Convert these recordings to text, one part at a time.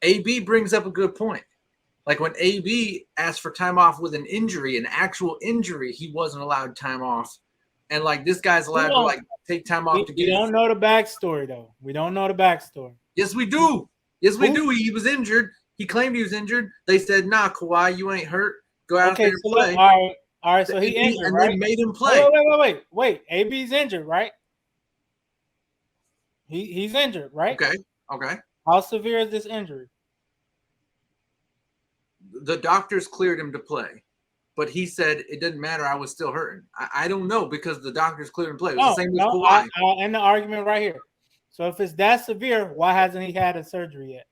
AB brings up a good point. Like when AB asked for time off with an injury, an actual injury, he wasn't allowed time off. And like this guy's allowed to like take time off to get. We don't know the backstory though. We don't know the backstory. Yes, we do. Yes, we do. He was injured. He claimed he was injured. They said, "Nah, Kawhi, you ain't hurt. Go out there and play." All right. So he injured, and right? They made him play. Wait. AB's injured, right? He's injured, right? Okay. How severe is this injury? The doctors cleared him to play, but he said it didn't matter. I was still hurting. I don't know because the doctors cleared him to play. It was the same with Kawhi. I'll end the argument right here. So if it's that severe, why hasn't he had a surgery yet?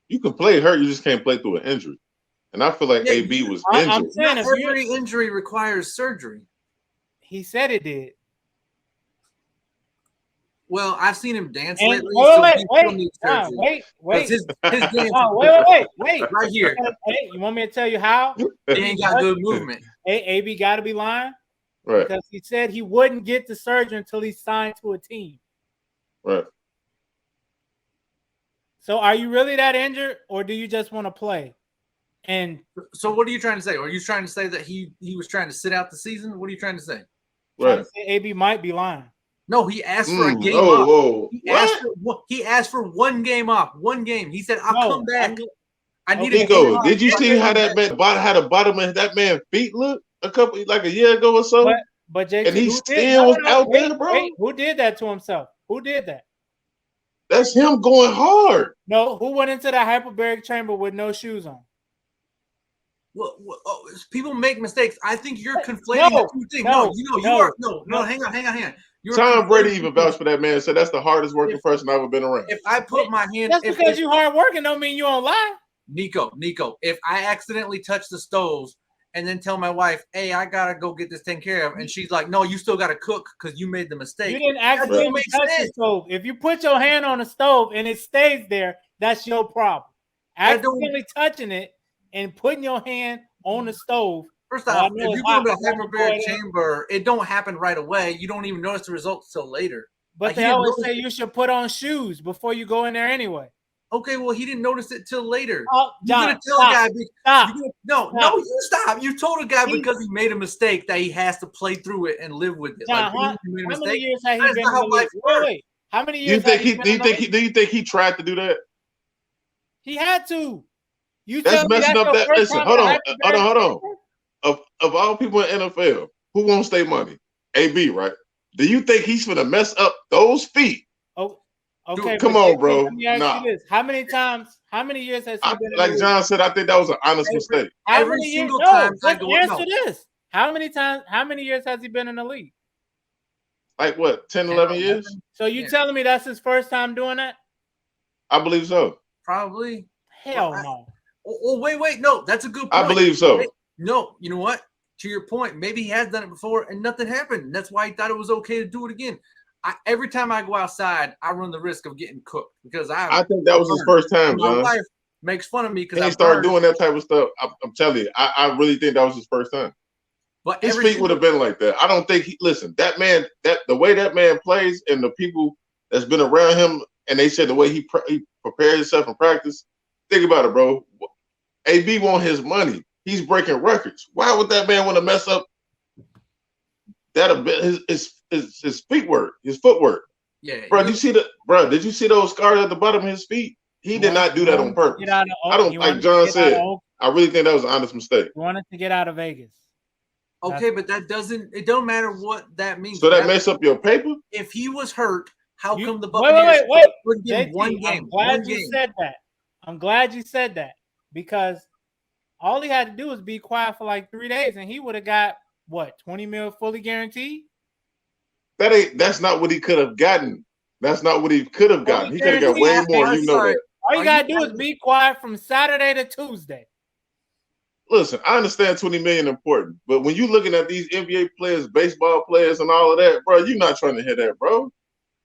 You can play hurt, you just can't play through an injury. And I feel like AB was injured. I'm saying every injury requires surgery. He said it did. Well, I've seen him dance and, lately. Wait. His dance wait. Right here. Hey, you want me to tell you how? He ain't got good movement. AB got to be lying. Right. Because he said he wouldn't get the surgery until he signed to a team. Right. So are you really that injured or do you just want to play? And so what are you trying to say? Are you trying to say that he was trying to sit out the season? What are you trying to say? Trying to say AB might be lying. No, he asked for a game off. Whoa. He asked for one game off. One game. He said, "I'll come back." I need to go. Did you see how that man how the bottom of that man's feet look a year ago or so? But JT, and he still was out there, bro. Wait, who did that to himself? Who did that? That's him going hard. No, who went into that hyperbaric chamber with no shoes on? Well, people make mistakes. I think you're conflating the two things. No, hang on. Tom Brady even vouched for that man. Said that's the hardest working person I've ever been around. If I put my hand, that's because you hard working don't mean you don't lie. Nico, if I accidentally touch the stoves and then tell my wife, "Hey, I gotta go get this taken care of," and she's like, "No, you still gotta cook because you made the mistake." You didn't accidentally touch the stove. If you put your hand on the stove and it stays there, that's your problem. Accidentally touching it and putting your hand on the stove. First off, if you go to a hyperbaric chamber, it don't happen right away. You don't even notice the results till later. But they always say you should put on shoes before you go in there anyway. Okay, well, he didn't notice it till later. Oh, John, you're gonna tell a guy, stop. No, you stop. You told a guy because he made a mistake that he has to play through it and live with it. John, how many years has he been in the league? Wait. How many years? Do you think he tried to do that? He had to. That's messing up that. Listen, hold on. Of all people in NFL, who won't stay money? AB, right? Do you think he's gonna mess up those feet? Oh, okay. Dude, come on, bro. Let me ask you this. How many years has he been in the league? John said, I think that was an honest mistake. Every single time I go answer this. How many years has he been in the league? Like what, 10, 11 years? So you telling me that's his first time doing that? I believe so. Probably. Hell no. Oh, wait. No, that's a good point. I believe so. No, you know what? To your point, maybe he has done it before and nothing happened. That's why he thought it was okay to do it again. Every time I go outside, I run the risk of getting cooked because I think that was his first time, John. My wife makes fun of me because he started doing that type of stuff. I'm telling you, I really think that was his first time. But his feet would have been like that. I don't think that man, the way that man plays and the people that's been around him, and they said the way he prepared himself in practice. Think about it, bro. AB want his money. He's breaking records. Why would that man want to mess up that a bit? His footwork. Yeah, bro. Did you see those scars at the bottom of his feet? He did not do that on purpose. I don't like John said. I really think that was an honest mistake. He wanted to get out of Vegas. Okay, but that doesn't. It don't matter what that means. So that mess up your paper. If he was hurt, how come the Buccaneers wait. JT, one game? I'm glad you said that because all he had to do was be quiet for like 3 days, and he would have got what, $20 million fully guaranteed. That's not what he could have gotten. That's not what he could have gotten. He could have got way more. You know that. All you gotta do is be quiet from Saturday to Tuesday. Listen, I understand $20 million important, but when you're looking at these NBA players, baseball players, and all of that, bro, you're not trying to hear that, bro.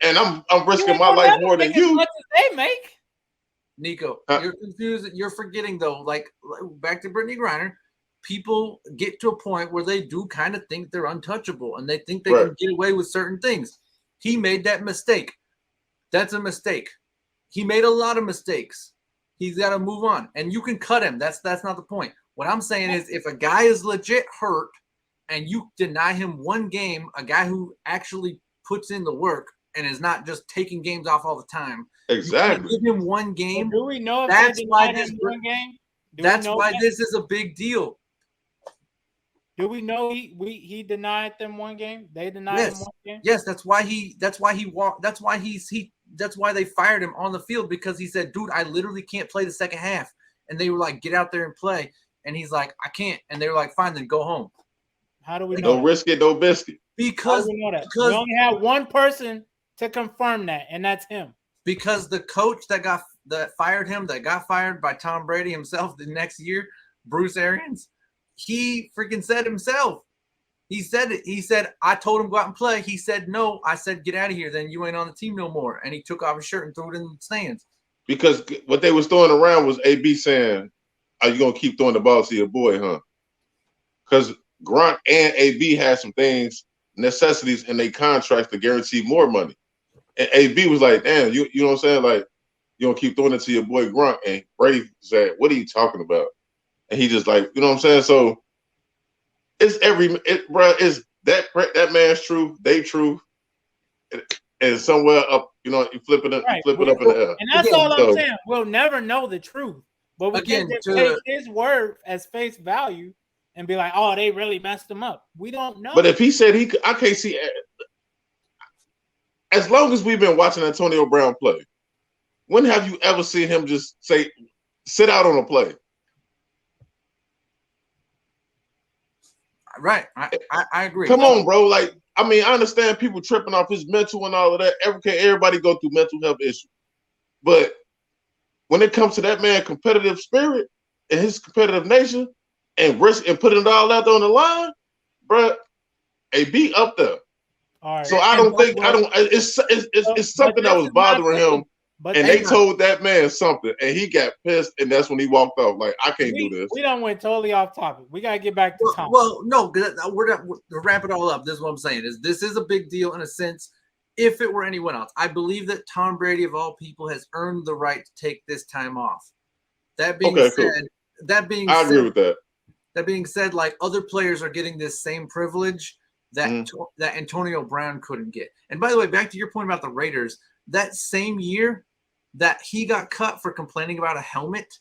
And I'm risking my life more than you. As much as they make. Nico, you're confused. You're forgetting though. Like back to Brittany Griner, people get to a point where they do kind of think they're untouchable, and they think they can get away with certain things. He made that mistake. That's a mistake. He made a lot of mistakes. He's got to move on, and you can cut him. That's not the point. What I'm saying is, if a guy is legit hurt and you deny him one game, a guy who actually puts in the work and is not just taking games off all the time, exactly. Give him one game. Well, do we know if that's they why denied him one game? That's why this is a big deal. Do we know he denied them one game? They denied him one game. Yes, that's why he walked. That's why that's why they fired him on the field, because he said, "Dude, I literally can't play the second half." And they were like, "Get out there and play." And he's like, "I can't." And they were like, "Fine, then go home." How do we know? No risk it, no biscuit. Because we know that? We only have one person to confirm that, and that's him. Because the coach that fired him, that got fired by Tom Brady himself the next year, Bruce Arians, he freaking said himself. He said it. He said, "I told him go out and play." He said, "No." I said, "Get out of here. Then you ain't on the team no more." And he took off his shirt and threw it in the stands. Because what they was throwing around was AB saying, "Are you gonna keep throwing the ball to your boy, huh?" Because Gronk and AB had some things, necessities in their contracts to guarantee more money. And AB was like, "Damn, you know what I'm saying? Like, you gonna keep throwing it to your boy Gronk?" And Brady said, "What are you talking about?" And he just like, you know what I'm saying? So it's is that man's truth, they truth, and somewhere up, you know, you flip it up in the air. And that's all I'm saying. We'll never know the truth, but we can take his word as face value and be like, "Oh, they really messed him up." We don't know. But if he said I can't see. As long as we've been watching Antonio Brown play, when have you ever seen him just say, "Sit out on a play"? Right. I agree. Come on, bro. Like, I mean, I understand people tripping off his mental and all of that. Everybody go through mental health issues. But when it comes to that man's competitive spirit and his competitive nature and risk and putting it all out there on the line, bro, AB up there. All right. So it's something that was bothering him. But and they told that man something, and he got pissed, and that's when he walked off. Like, I can't do this. We done went totally off topic. We gotta get back to Tom. Well, no, we're not, to wrap it all up. This is what I'm saying: this is a big deal in a sense. If it were anyone else, I believe that Tom Brady, of all people, has earned the right to take this time off. That being said, cool. I agree with that. That being said, like, other players are getting this same privilege that that Antonio Brown couldn't get. And by the way, back to your point about the Raiders, that same year that he got cut for complaining about a helmet,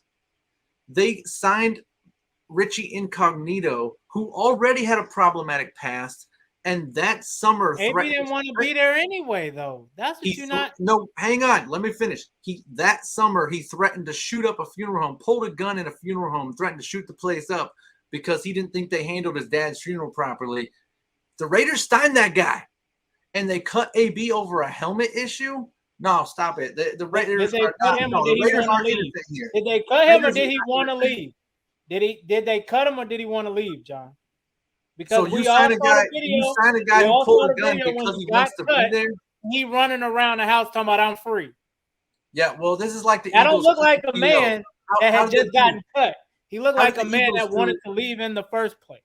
they signed Richie Incognito, who already had a problematic past, and that summer he didn't want to be there anyway, though. That's what you're not. No, hang on, let me finish. That summer he threatened to shoot up a funeral home, pulled a gun in a funeral home, threatened to shoot the place up because he didn't think they handled his dad's funeral properly. The Raiders signed that guy, and they cut AB over a helmet issue. No, stop it. The Raiders. Did they cut him or did he want to leave? Did they cut him or did he want to leave? Did they cut him or did he want to leave, John? Because so you sign a guy who pulled a gun because he wants to be there. He running around the house talking about I'm free. Yeah, well, this is like the. I don't look like a man that had just gotten cut. He looked like a man that wanted to leave in the first place.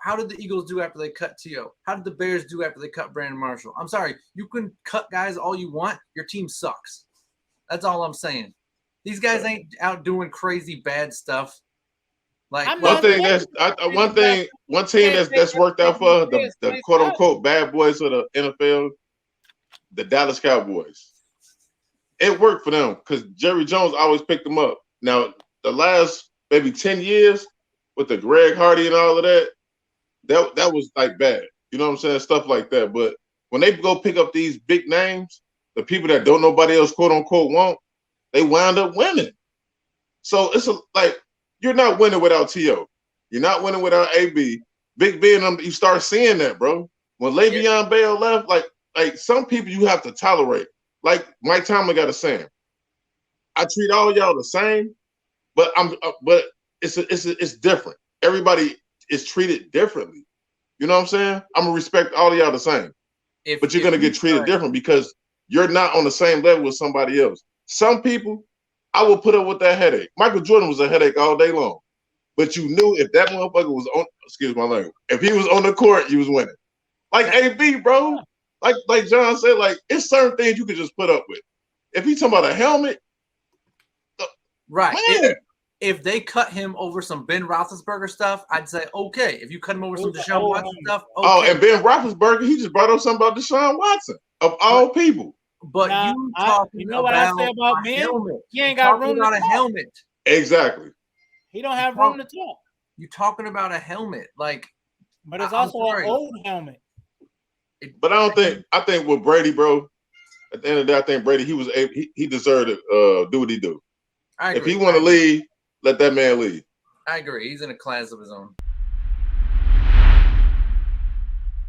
How did the Eagles do after they cut T.O.? How did the Bears do after they cut Brandon Marshall? I'm sorry. You can cut guys all you want. Your team sucks. That's all I'm saying. These guys ain't out doing crazy bad stuff. Like one team that's worked out for the quote unquote bad boys of the NFL, the Dallas Cowboys. It worked for them because Jerry Jones always picked them up. Now the last maybe 10 years with the Greg Hardy and all of that. That was like bad. You know what I'm saying? Stuff like that. But when they go pick up these big names, the people that don't nobody else quote unquote want, they wind up winning. So it's like you're not winning without T.O. You're not winning without AB. Big Ben, you start seeing that, bro. When Le'Veon Bell left, like some people you have to tolerate. Like Mike Tomlin got a saying. I treat all y'all the same, but it's different. Everybody is treated differently. You know what I'm saying? I'm gonna respect all of y'all the same. But you're gonna get treated different because you're not on the same level with somebody else. Some people, I will put up with that headache. Michael Jordan was a headache all day long. But you knew if that motherfucker was on, excuse my language, if he was on the court, you was winning. Like AB, bro. Like John said, like it's certain things you can just put up with. if he's talking about a helmet, right? Man. If they cut him over some Ben Roethlisberger stuff, I'd say okay. If you cut him over some Deshaun Watson stuff, okay. Oh, and Ben Roethlisberger, he just brought up something about Deshaun Watson of all people. But now, you talking you know what I say about Ben? Helmet. He ain't got room to talk. A helmet. Exactly. He don't have room to talk. You talking about a helmet, like? But it's also an old helmet. But I think with Brady, bro. At the end of the day, I think Brady he deserved to do what he do. If he want to leave, let that man leave. I agree. He's in a class of his own.